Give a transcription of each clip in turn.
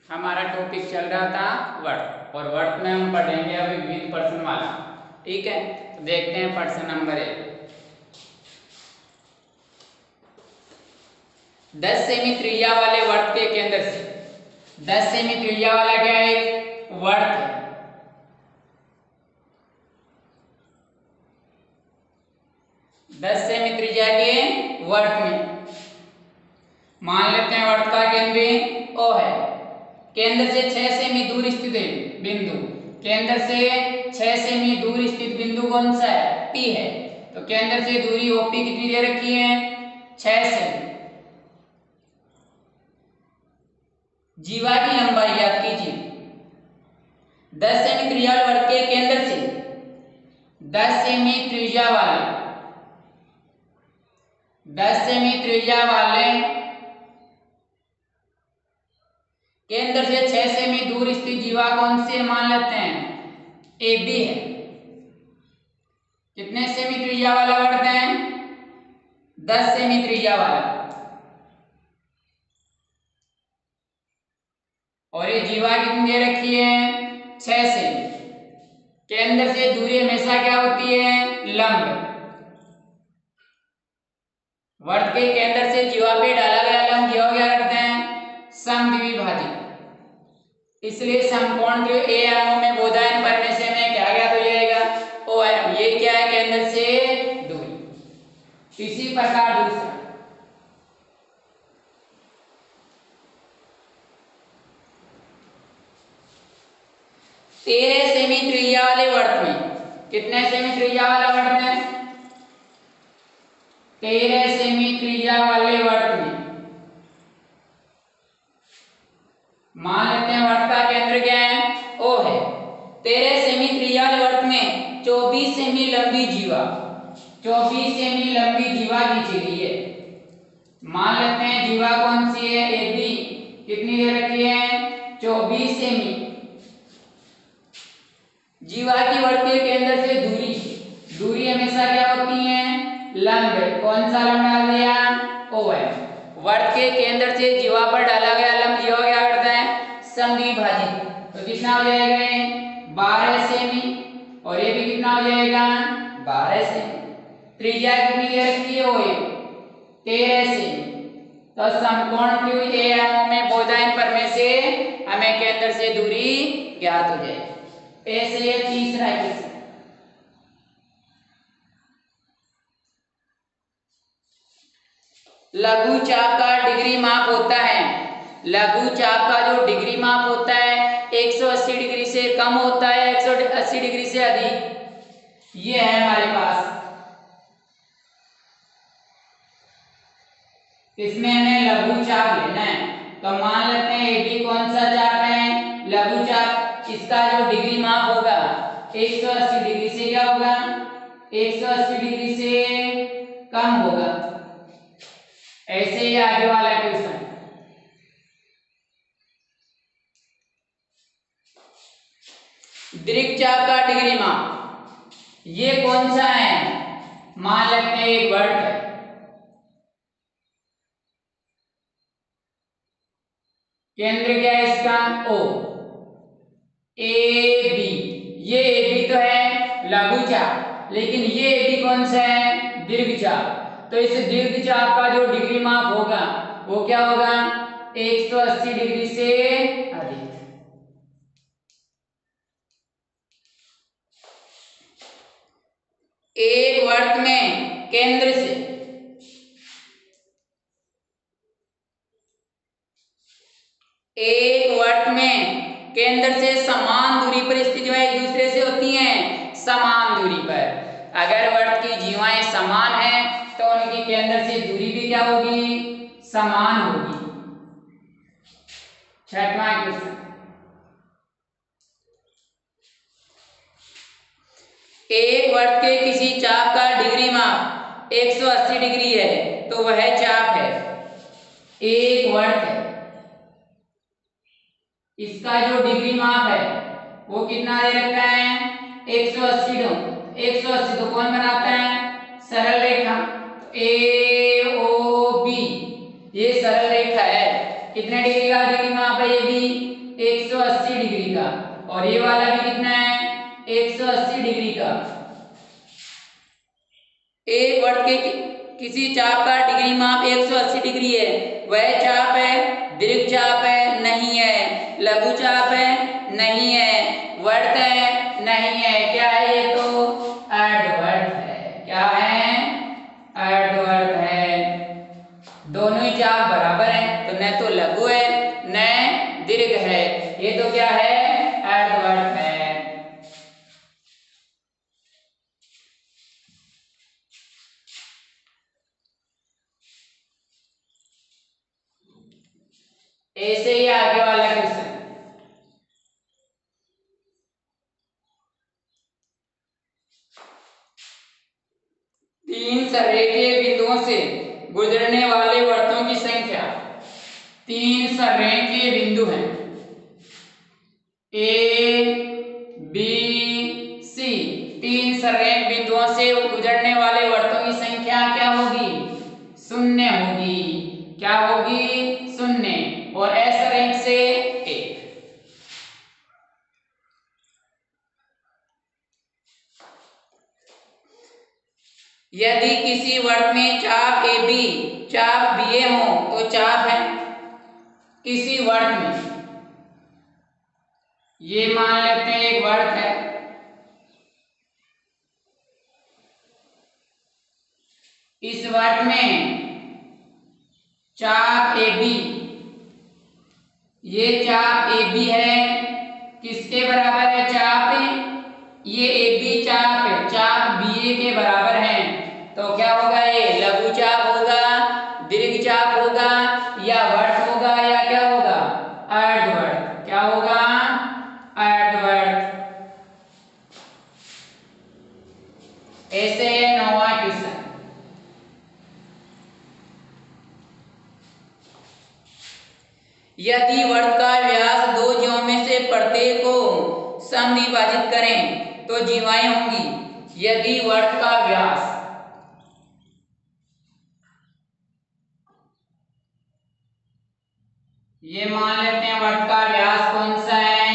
हमारा टॉपिक चल रहा था वर्त, और वर्त में हम पढ़ेंगे अभी विविध प्रश्न वाला। ठीक है, तो देखते हैं प्रश्न नंबर 1। 10 सेमी त्रिज्या वाले वर्त के केंद्र से, 10 सेमी त्रिज्या वाला क्या है, एक वर्त है। दस सेमी त्रिज्या के वर्त में मान लेते हैं वर्त का केंद्र O है। केंद्र से 6 सेमी दूर स्थित है बिंदु, केंद्र से 6 सेमी दूर स्थित बिंदु कौन सा है, P है। तो केंद्र से दूरी OP कितनी दे रखी है, 6 सेमी। जीवा की लंबाई याद कीजिए, 10 सेमी त्रिज्या वाले वर्त के केंद्र से 10 सेमी त्रिज्या वाले 10 सेमी त्रिज्या वाले केंद्र से 6 सेमी दूर स्थित जीवा कौन से मान लेते हैं, AB है। कितने सेमी त्रिज्या वाला वर्त है, 10 सेमी त्रिज्या वाला, और ये जीवा कितनी दे रखी है, 6 सेमी। केंद्र से दूरी हमेशा क्या होती है, लंब। वर्त के केंद्र से जीवा पे डाला गया लंब जीवा क्या करते हैं, समद्विभाजित। इसलिए समकोण के AMO में बोधायन करने से हमें क्या ज्ञात हो जाएगा, OM। ये क्या है, केंद्र से दूरी। इसी प्रकार दूसरा, तेरह सेमी त्रिज्या वाले वर्त में, कितने सेमी त्रिज्या वाला वर्त है, 13 सेमी त्रिज्या वाले वर्त में मान लेते हैं वर्त का केंद्र क्या है, O है। 13 सेमी त्रिज्या वाले वर्त में 24 सेमी लंबी जीवा, 24 सेमी लंबी जीवा खींची गई है। मान लेते हैं जीवा कौन सी है, AB। कितनी दे रखी है, 24 सेमी। जीवा की वर्त के केंद्र से दूरी, दूरी हमेशा क्या होती है, लंब। कौन सा लंब डाल दिया, OM। वर्त के केंद्र से जीवा पर डाला गया लंब जीवा क्या करता है, समद्विभाजित। तो कितना हो जाएगा, 12 सेमी, और ये भी कितना हो जाएगा, 12 सेमी। त्रिज्या कितनी दे रखी है, OA 13 सेमी। तो समकोण त्रिभुज AMO में बोधायन प्रमेय से हमें केंद्र से दूरी ज्ञात हो जाएगी। ऐसे ये तीसरा क्वेश्चन, लघु चाप का डिग्री माप होता है। लघु चाप का जो डिग्री माप होता है 180 डिग्री से कम होता है, 180 डिग्री से अधिक। ये है हमारे पास, इसमें हमें लघु चाप लेना है। तो मान लेते हैं AB कौन सा चाप है, लघु चाप। इसका जो डिग्री माप होगा 180 डिग्री से क्या होगा, 180 डिग्री से कम होगा। ऐसे ही आगे वाला क्वेश्चन, दीर्घ चाप का डिग्री माप, ये कौन सा है, मान लेते हैं एक वर्त है। केंद्र क्या है इसका, O AB। ये AB तो है लघु चाप, लेकिन ये AB कौन सा है, दीर्घ चाप। तो इस दीर्घ चाप का जो डिग्री माप होगा वो क्या होगा, 180 डिग्री से अधिक। एक वर्त में केंद्र से केंद्र से समान दूरी पर स्थित जीवाएं एक दूसरे से होती हैं समान दूरी पर। अगर वर्त की जीवाएं समान हैं तो उनकी केंद्र से दूरी भी क्या होगी, समान होगी। छठवां क्वेश्चन, एक वर्त के किसी चाप का डिग्री माप 180 डिग्री है तो वह चाप है। एक वर्त है, इसका जो डिग्री माप है वो कितना दे रखा है, 180। 180 तो कौन बनाता है, सरल रेखा। AOB ये सरल रेखा है। कितने डिग्री का डिग्री माप है, ये भी 180 डिग्री का, और ये वाला भी कितना है 180 डिग्री का। एक वर्त के किसी चाप का डिग्री माप 180 डिग्री है, वह चाप है, दीर्घ चाप है, नहीं है, लघु चाप है, नहीं है, वर्त है, नहीं है, क्या है ये तो अर्धवर्त है। क्या है अर्धवर्त है। दोनों ही चाप बराबर हैं, तो न तो लघु है न दीर्घ है, ये तो क्या है अर्धवर्त है। ऐसे ही आगे वाला क्वेश्चन, तीन संरेखीय बिंदुओं से गुजरने वाले वर्तों की संख्या। तीन संरेखीय बिंदु हैं ए बी सी, तीन संरेख बिंदुओं से गुजरने वाले वर्तों की संख्या क्या होगी 0 होगी। क्या होगी 0, और असरेख से 1। यदि किसी वर्त में चाप ए बी चाप बी ए हो तो चाप है किसी वर्त में, ये मान लेते हैं एक वर्त है, इस वर्त में चाप ए बी, ये चाप ए बी है, किसके बराबर है चाप, ये ए बी चाप है, चाप बी ए के बराबर है, तो क्या होगा ये लघु चाप होगा, दीर्घ चाप होगा, या वर्त होगा, या क्या होगा अर्धवर्त। क्या होगा अर्धवर्त। ऐसे है 9वां क्वेश्चन, यदि वर्त का व्यास दो जीवों में से प्रत्येक को समद्विभाजित करें तो जीवाएं होंगी। यदि वर्त का व्यास, ये मान लेते हैं वर्त का व्यास कौन सा है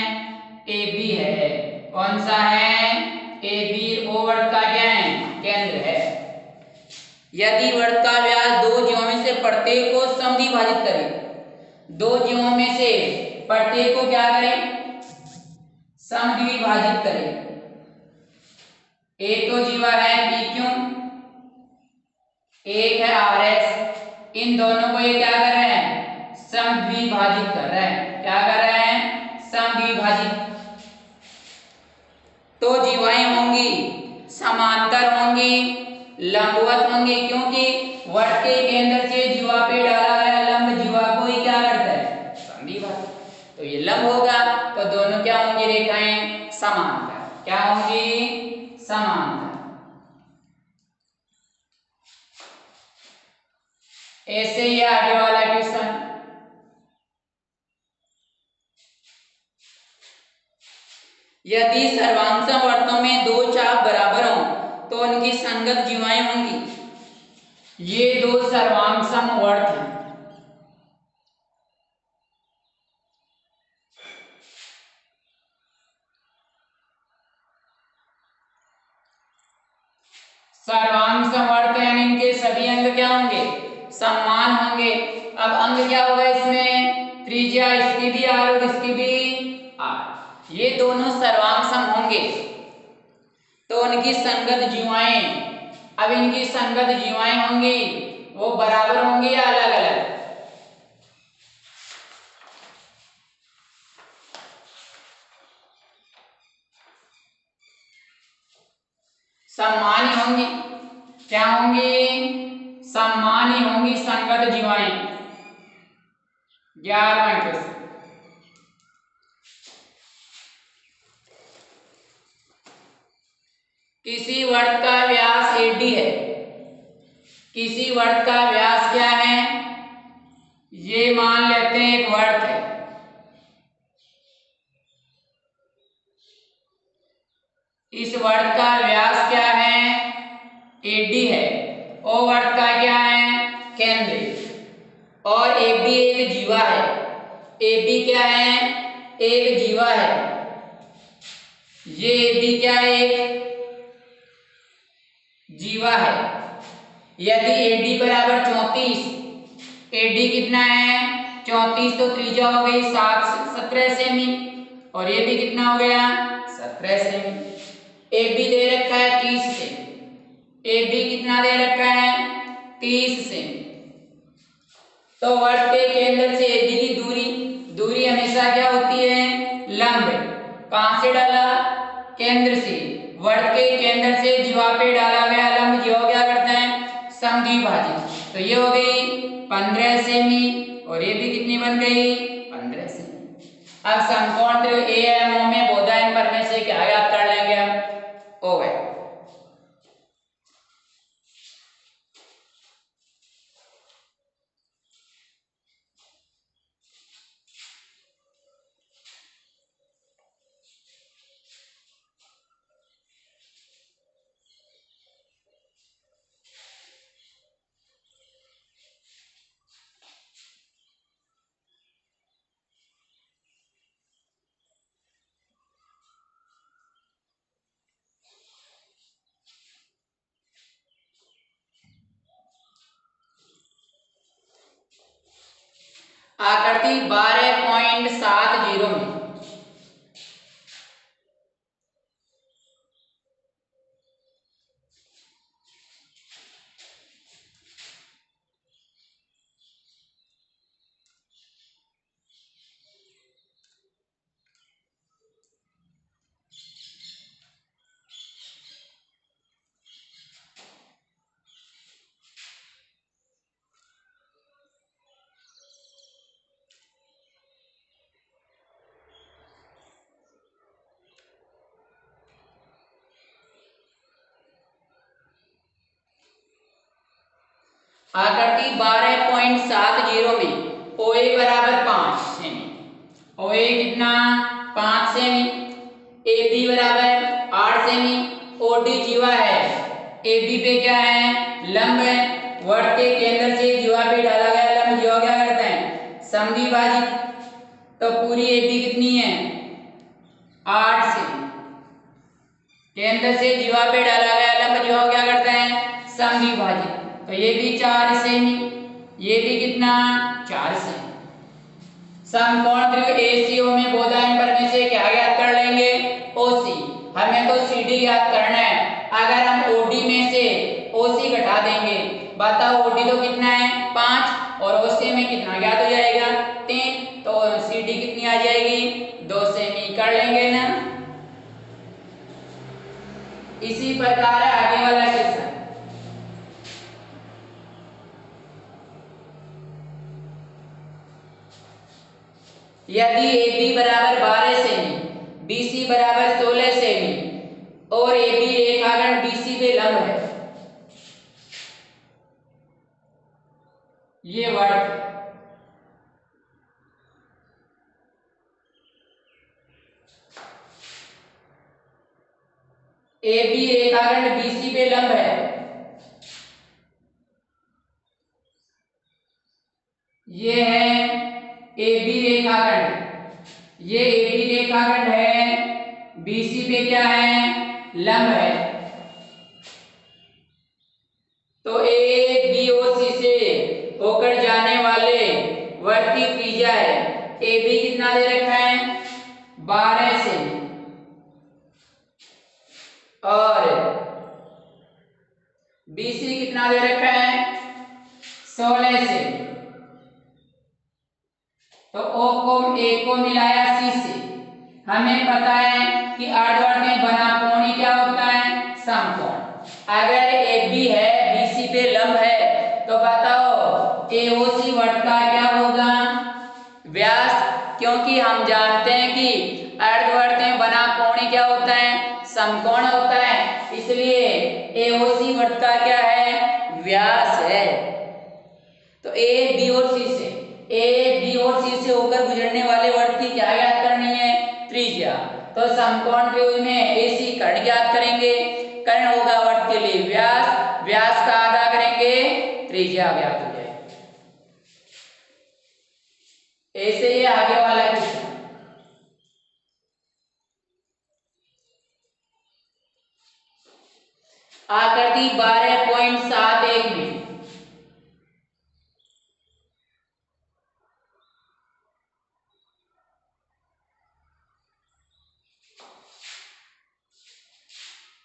ए बी है, कौन सा है ए बी, ओ वर्त का क्या है केंद्र है। यदि वर्त का व्यास दो जीवों में से प्रत्येक को समद्विभाजित करें, दो जीवों में से प्रत्येक को क्या करें समद्विभाजित करें। एक तो जीवा है पी क्यू, एक है आर एस, इन दोनों को ये क्या कर रहे हैं समद्विभाजित कर रहे हैं। क्या कर रहे हैं समद्विभाजित। तो जीवाएं होंगी समांतर होंगी, लंबवत होंगी, क्योंकि वर्त के केंद्र से जीवा पे डाला गया लंब जीवा को ही क्या करता है समद्विभाजित, तो ये लंब होगा, तो दोनों क्या होंगी रेखाएं समांतर। क्या होंगी समांतर। ऐसे ही आगे वाला क्वेश्चन, यदि सर्वांशम वर्तों में दो चाप बराबर हों तो उनकी संगत जीवाएं होंगी। ये दो सर्वांशम वर्त हैं, सर्वांशम वर्त यानी इनके सभी अंग क्या होंगे समान होंगे। अब अंग क्या होगा इसमें त्रिज्या इसकी भी आर और इसकी भी आर, ये दोनों सर्वांशम होंगे, तो उनकी संगत जीवाएं, अब इनकी संगत जीवाएं होंगी वो बराबर होंगी या अलग अलग, सम्मानी होंगी। क्या होंगी सम्मानी होंगी संगत जीवाएं। 11वां क्वेश्चन, किसी वर्त का व्यास AD है, किसी वर्त का व्यास क्या है, ये मान लेते हैं एक वर्त है, इस वर्त का व्यास क्या है AD है, ओ वर्त का क्या है केंद्र, और AB एक जीवा है। AB क्या है एक जीवा है, ये AB क्या है, एक जीवा है। यदि AD बराबर 34, AD कितना है 34, तो त्रिज्या हो गई 17 सेमी और ये भी कितना हो गया 17 सेमी। AB दे रखा है 30 सेमी, AB कितना दे रखा है 30 सेमी। तो वर्त के केंद्र से AB की दूरी हमेशा क्या होती है, लंब। कहां से डाला, केंद्र से। वर्त के केंद्र से जीवा पे डाला गया लंब जीवा क्या करता है, समद्विभाजित। तो ये हो गई 15 सेमी और ये भी कितनी बन गई 15 सेमी। अब समकोण त्रिभुज AMO में बोधायन पर में से क्या याद कर लेंगे हम, OY। आकृति 12.70 में आकृति 12.70 में OA बराबर 5 सेमी, OA कितना 5 सेमी, AB बराबर 8 सेमी, OD जीवा है, AB पे क्या है लंब है। वर्त के केंद्र से जीवा पे डाला गया लंब जीवा क्या करता है समद्विभाजित। तो पूरी AB कितनी है 8 सेमी, केंद्र से जीवा पे डाला गया लंब जीवा क्या करता है समद्विभाजित। तो ये भी 4 सेमी, ये भी कितना 4 सेमी। समकोण त्रिभुज ACO में बोधायन पर में से क्या ज्ञात कर लेंगे, OC। हमें तो CD ज्ञात करना है। अगर हम OD में से OC घटा देंगे, बताओ OD तो कितना है 5 और OC में कितना ज्ञात हो जाएगा 3, तो CD कितनी आ जाएगी 2 सेमी। कर लेंगे ना। इसी प्रकार आगे वाला क्वेश्चन, यदि AB बराबर 12 सेमी, BC बराबर 16 सेमी और AB रेखाखंड BC पे लंब है, ये वर्त AB रेखाखंड BC पे लंब है, ये है AB रेखाखंड, ये AB रेखाखंड है, BC पे क्या है लंब है। तो AB और C से होकर जाने वाले वर्त की त्रिज्या है, AB कितना दे रखा है 12 सेमी और BC कितना दे रखा है 16 सेमी। तो A को मिलाया C से, हमें पता है कि अर्धवर्त में बना कोण क्या होता है समकोण। अगर AB है BC पे लंब है तो बताओ AOC वर्त का क्या होगा व्यास, क्योंकि हम जानते हैं कि अर्धवर्त में बना कोण क्या होता है समकोण होता है, इसलिए AOC वर्त का क्या है व्यास है। तो A B और C से होकर गुजरने वाले वर्त की क्या ज्ञात करनी है त्रिज्या। तो समकोण त्रिभुज में AC कर्ण ज्ञात करेंगे, कर्ण होगा वर्त के लिए व्यास, व्यास का आधा करेंगे त्रिज्या ज्ञात हो जाएगी। ऐसे ही आगे वाला क्वेश्चन, आकृति 12.71 में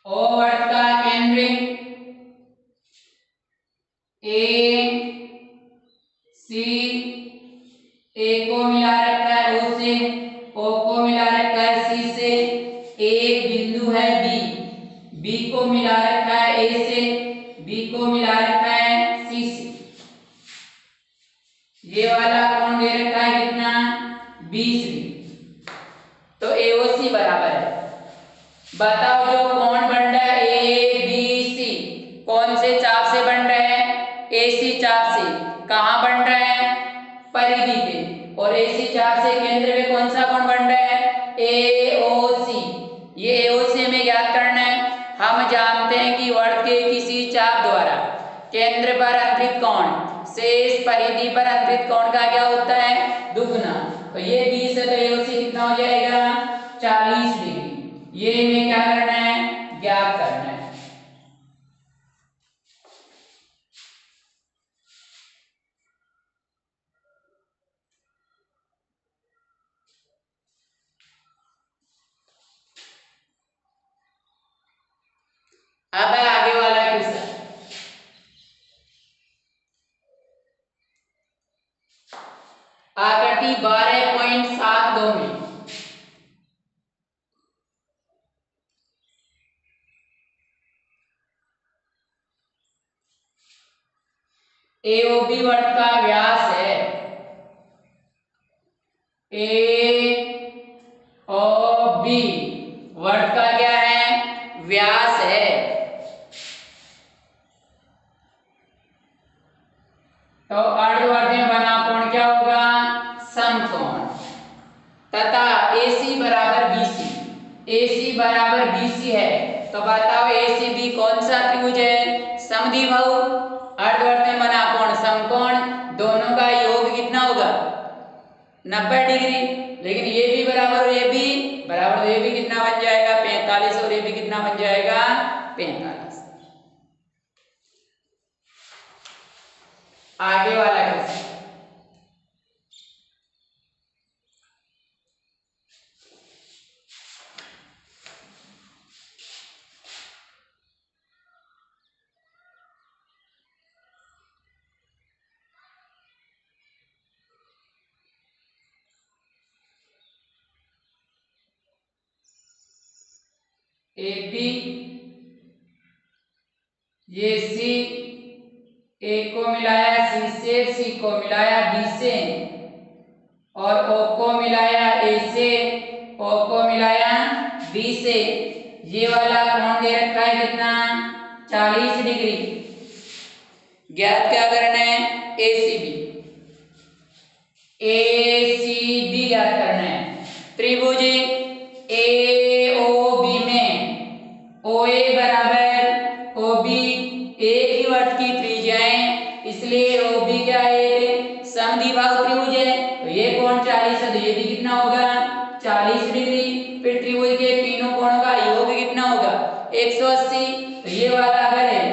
ओ वर्ग का केंद्र ए सी, ए को मिला रखा है ओ से, ओ को मिला रखा है सी से, एक बिंदु है बी, बी को मिला रखा है ए से, बी को मिला रखा है सी से। ये वाला कोण दे रखा है कितना 20 डिग्री। तो एओसी बराबर है, बताओ जो कोण बन रहा है ए बी सी कौन से चाप से बन रहा है, एसी चाप से। कहां बन रहा है, परिधि पे, और एसी चाप से केंद्र में कौन सा कोण बन रहा है, एओसी। ये एओसी हमें ज्ञात करना है। हम जानते हैं कि वर्ग के किसी चाप द्वारा केंद्र पर अंतरित कोण शेष परिधि पर अंतरित कोण का क्या होता है, दुगुना। तो ये 20 है तो एओसी कितना हो जाएगा 40 डिग्री। ये हमें क्या करना है, ज्ञात करना है। अब है आगे वाला क्वेश्चन। आकृति 12.72 में एओबी वर्ग का व्यास है, ए ओ बी वर्ग का क्या है, व्यास है। तो अर्धवर्ग में बना कोण क्या होगा, समकोण। तथा AC बराबर BC, AC बराबर BC है तो बताओ ACB कौन सा त्रिभुज है, समद्विबाहु। अर्धवर्ग में बना कोण समकोण, दोनों का योग कितना होगा 90 डिग्री। लेकिन ये भी बराबर और ये भी बराबर, तो ये भी कितना बन जाएगा 45 और ये भी कितना बन जाएगा 45। आगे वाला क्वेश्चन। ए बी, ये सी, ए को मिलाया सी से, सी को मिलाया बी से, और ओ को मिलाया ए से, ओ को मिलाया बी से। ये वाला कोण दे रखा है कितना 40 डिग्री। ज्ञात क्या करना है, एसीबी, एसीबी ज्ञात करना है। त्रिभुज एओबी में ओए बराबर ओबी एक ही वर्ग की त्रिज्या है, इसलिए ओबी क्या है, समद्विबाहु त्रिभुज है। तो ये कोण 40 है तो ये भी कितना होगा 40 डिग्री। फिर त्रिभुज के तीनों कोणों का योग कितना होगा 180। तो ये वाला अगर है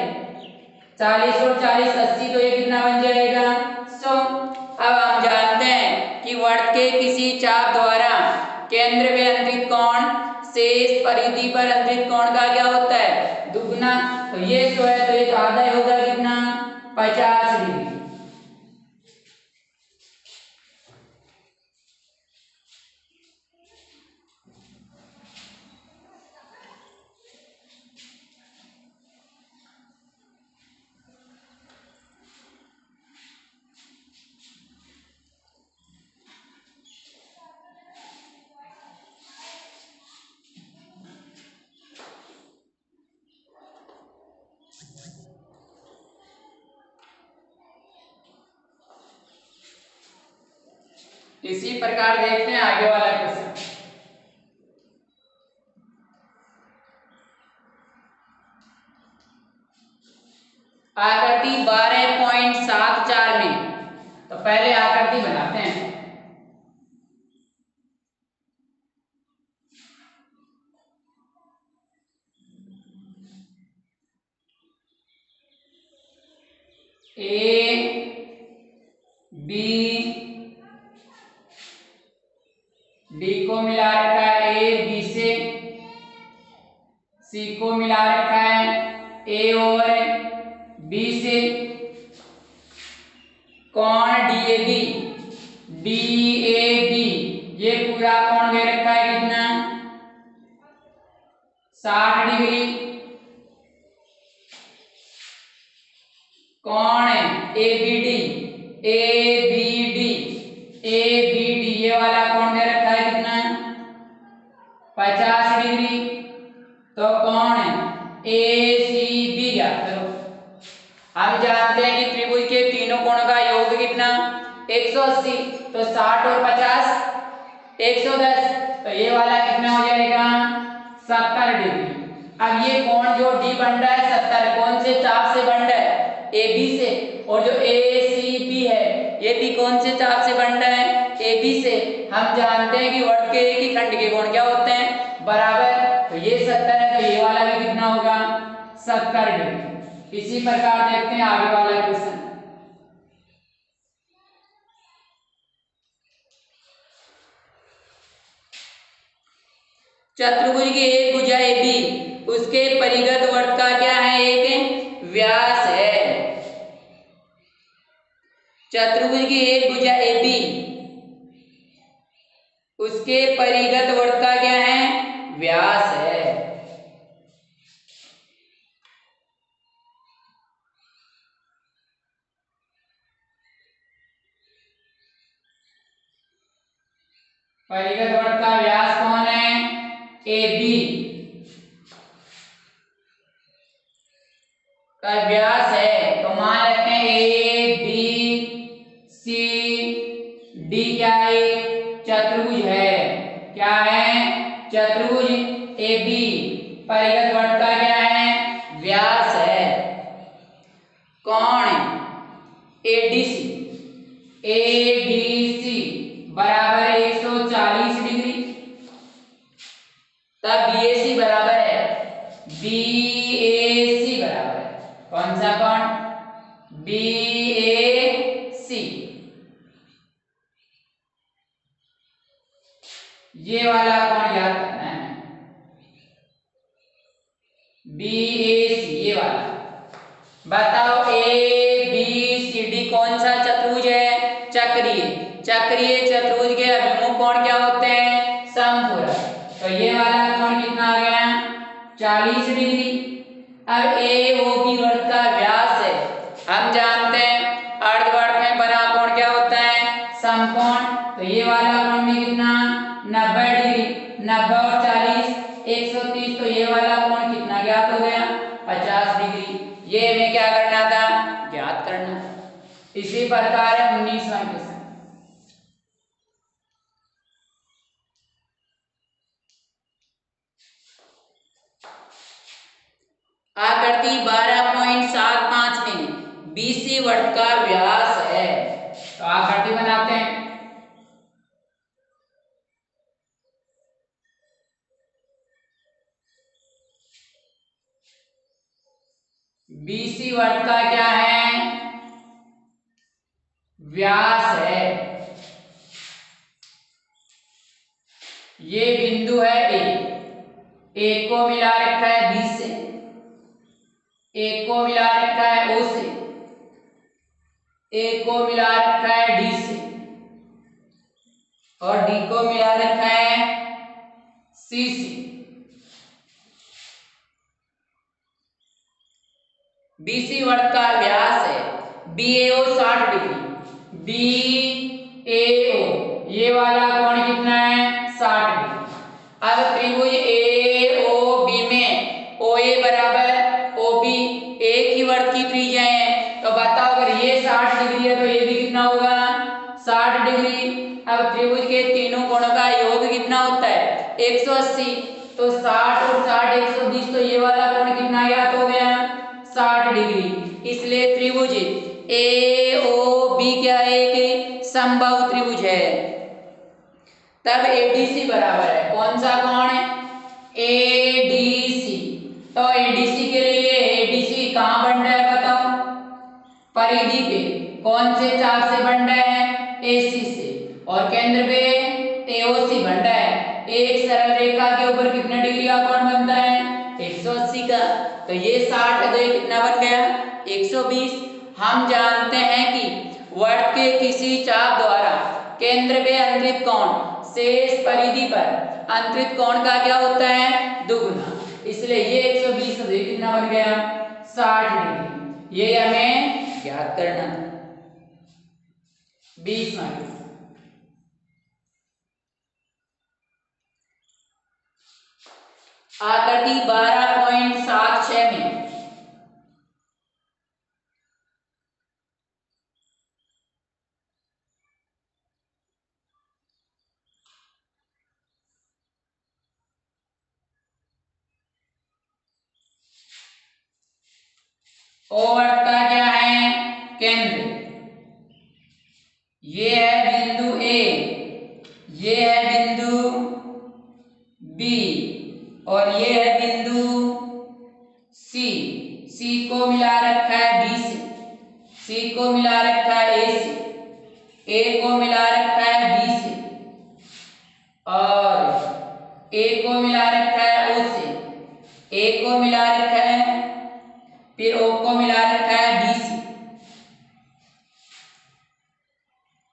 40 और 40 80 तो ये कितना बन जाएगा 100। अब हम जानते हैं कि वर्ग के किसी चाप द्वारा केंद्र में अंतरित कोण शेष परिधि पर अंतरित कोण का क्या होता है दुगुना। तो ये 100 है तो ये आधा होगा कितना 50 डिग्री। इसी प्रकार देखते हैं आगे वाला क्वेश्चन। आकृति 12.74 में, तो पहले आकृति बनाते हैं। ए बी, डी को मिला रखा है ए बी से, सी को मिला रखा है ए और बी से, कोण डीएबी, डीएबी ये पूरा कोण दे रखा है कितना 60 डिग्री। कोण एबीडी, एबीडी, एबीडी ये वाला कोण दे रखा है कितना 50 डिग्री। तो कोण एसीबी ज्ञात करो। हम जानते हैं कि त्रिभुज के तीनों कोणों का योग कितना 180, तो 60 और 50 110, तो ये वाला कितना हो जाएगा 70 डिग्री। अब ये कोण जो डी बन रहा है 70 कौन से चाप से बन रहा है ए बी से, और जो ए सी बी है ये भी कौन से चाप से बन रहा है ए बी से। हम जानते हैं कि वर्ग के एक ही खंड के कोण क्या होते हैं बराबर, तो ये 70 है तो ये वाला भी कितना होगा 70 डिग्री। इसी प्रकार देखते हैं आगे वाला क्वेश्चन। चतुर्भुज की एक भुजा ए बी, उसके परिगत वर्ग का क्या है एक व्यास है। चतुर्भुज की एक भुजा ए बी, उसके परिगत वर्ग का क्या है व्यास है। परिगत वर्ग का व्यास कौन है ए बी का व्यास है। तो मान लेते हैं ए बी सी डी क्या है चतुर्भुज है, क्या है चतुर्भुज ए बी, परिगत वर्ग का क्या है व्यास है। कोण एडीसी, एडीसी बराबर 140 डिग्री, तब बीएसी बराबर है, बीएसी बराबर है कौन सा कोण बीएसी, ये वाला कोण याद करना है बीएसी ये वाला। बताओ ए बी सी डी कौन सा चतुर्भुज है चक्रीय, चक्रीय चतुर्भुज के अभिमुख कोण क्या होते हैं समपूरक। तो ये वाला कोण कितना आ गया 40 डिग्री। अब ए ओ बी वर्ग का व्यास है, हम जानते हैं अर्धवर्ग में बना कोण क्या होता है समकोण। तो ये वाला कोण भी कितना 90 डिग्री, 90 और 40 130, तो ये वाला कोण कितना ज्ञात हो गया 50 डिग्री। ये हमें क्या करना था ज्ञात करना। इसी प्रकार 19वां क्वेश्चन। आकृति 12.75 में बीसी वर्ग का व्यास है। तो आकृति बनाते हैं। बीसी वर्ग का क्या है व्यास है। ये बिंदु है ए को मिला रखा है बी से, ए को मिला रखा है ओ से, ए को मिला रखा है डी से, और डी को मिला रखा है सी से। बीसी वर्ग का व्यास है BAO 60 डिग्री, BAO ये वाला कोण कितना है 60 डिग्री। अब त्रिभुज AOB में OA बराबर OB एक ही वर्ग की त्रिज्या है। तो बताओ अगर ये 60 डिग्री है तो ये भी कितना होगा 60 डिग्री। अब त्रिभुज के तीनों कोणों का योग कितना होता है 180, तो 60 और 60 120, तो ये वाला कोण कितना ज्ञात हो गया 60 डिग्री। इसलिए त्रिभुज AOB क्या है एक समबाहु त्रिभुज है। तब ADC बराबर है कौन सा कोण है ADC। तो ADC के लिए ADC कहाँ बन रहा है बताओ परिधि पे कौन से चाप से बन रहा है? AC से। और केंद्र पे AOC बन रहा है। एक सरल रेखा के ऊपर कितने डिग्री का कोण बनता है? 180 का। तो ये 60 है तो ये कितना बन गया? 120। हम जानते हैं कि वर्त के किसी चाप द्वारा केंद्र पे अंतरित कोण शेष परिधि पर अंतरित कोण का क्या होता है? दुगुना। इसलिए ये 120 है तो ये कितना बन गया? 60 डिग्री। ये हमें याद करना। 20 मार्क्स। आकृति 12.76 में O वर्त का क्या है? केंद्र। ये है बिंदु A, ये है बिंदु B और ये है बिंदु C। C को मिला रखा है B से, C को मिला रखा है A से, A को मिला रखा है B से और A को मिला रखा है O से, A को मिला रखा है, फिर O को मिला रखा है B से।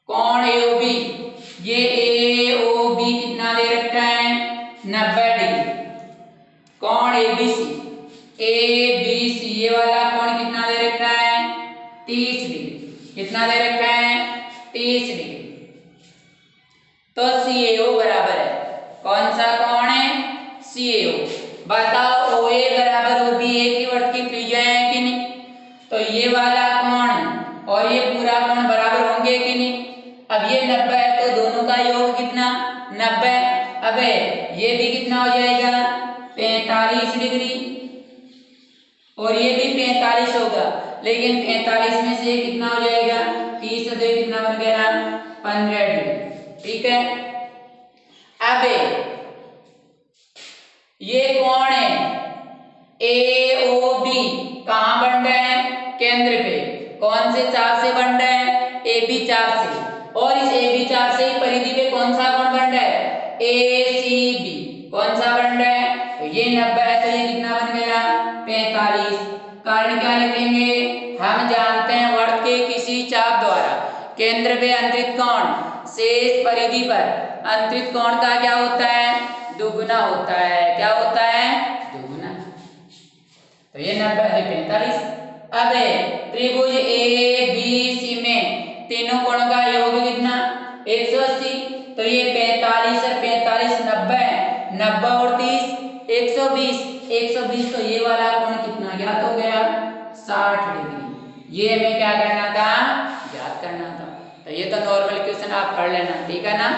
कोण AOB, ये AOB कितना दे रखा है? 90 डिग्री। कोण ABC, ABC ये वाला कोण कितना दे रखा है? 30 डिग्री। कितना दे रखा है? 30 डिग्री। तो CAO बराबर है, कौन सा कोण है? CAO। बताओ OA बराबर OB एक ही वर्त की त्रिज्या है कि नहीं? तो ये वाला कोण और ये पूरा कोण बराबर होंगे कि नहीं? अब ये 90 है तो दोनों का योग कितना? 90। अबे ये भी कितना हो जाएगा? 45 डिग्री और ये भी 45 होगा, लेकिन 45 में से कितना हो जाएगा? 30 से 2 कितना बन गया? 15 डिग्री। ठीक है। अब ये कौन है? AOB कहाँ बन रहा है? केंद्र पे। कौन से चाप से बन रहा है? AB चाप से। और इस AB चाप से ही परिधि पे कौन सा कोण बन रहा है? ACB। कौन सा बन रहा है? तो ये 90 है तो ये कितना बन गया? 45। कारण क्या लिखेंगे? हम जानते हैं वर्त के किसी चाप द्वारा केंद्र पे अंतरित कोण शेष परिधि पर अंतरित कोण का क्या होता है? दुगुना होता है। क्या होता है? दुगुना। तो ये 90 से 45। अब त्रिभुज ABC में तीनों कोणों का योग कितना? 180। तो ये 45 और 45 90 है, 90 और 30 120। 120 तो ये वाला कोण कितना ज्ञात हो गया? 60 डिग्री। ये हमें क्या करना था? याद करना था। तो ये तो नॉर्मल क्वेश्चन आप पढ़ लेना, ठीक है ना।